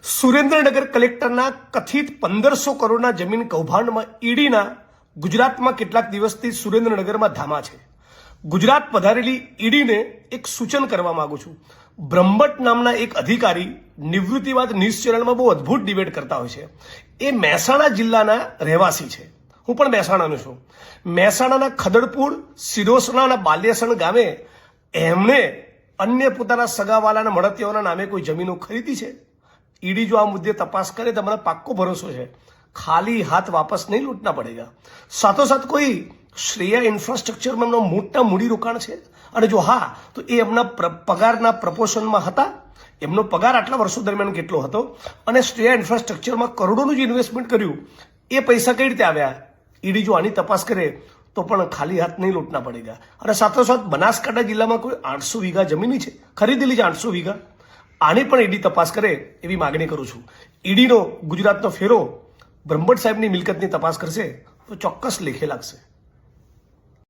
સુરેન્દ્રનગર કલેક્ટરના કથિત 1500 કરોડના જમીન કૌભાંડમાં ઈડીના ગુજરાતમાં કેટલાક દિવસથી સુરેન્દ્રનગરમાં ધામા છે. ગુજરાત પધારેલી ઈડીને એક સૂચન કરવા માંગુ છું. બ્રહ્મભટ્ટ નામના એક અધિકારી નિવૃત્તિ બાદ ન્યૂઝ ચેનલમાં બહુ અદ્ભુત ડિબેટ કરતા હોય છે. એ મહેસાણા જિલ્લાના રહેવાસી છે. હું પણ મહેસાણાનો છું. મહેસાણાના ખદડપુર, સિરોસણા અને બાલ્યાસણ ગામે એમણે અન્ય પોતાના સગાવાલાના મળતિયાઓના નામે કોઈ જમીનો ખરીદી છે. ઈડી જો આ મુદ્દે તપાસ કરે તો મને પાક્કો ભરોસો છે ખાલી હાથ વાપસ નહીં લૂંટના પડેગા. સાથોસાથ કોઈ શ્રેયા ઇન્ફ્રાસ્ટ્રક્ચરમાં એમનો મોટા મૂડીરોકાણ છે, અને જો હા તો એ એમના પગારના પ્રપોર્શનમાં હતા. એમનો પગાર આટલા વર્ષો દરમિયાન કેટલો હતો અને શ્રેયા ઇન્ફ્રાસ્ટ્રક્ચરમાં કરોડોનું જે ઇન્વેસ્ટમેન્ટ કર્યું એ પૈસા કઈ રીતે આવ્યા, ઈડી જો આની તપાસ કરે તો પણ ખાલી હાથ નહીં લૂંટના પડેગા. અને સાથોસાથ બનાસકાંઠા જિલ્લામાં કોઈ 800 વીઘા જમીન છે, ખરીદેલી છે 800 વીઘા. આની પણ ઈડી તપાસ કરે એવી માગણી કરું છું. ઈડીનો ગુજરાતનો ફેરો બ્રહ્મભટ્ટ સાહેબની મિલકતની તપાસ કરશે તો ચોક્કસ લેખે લાગશે.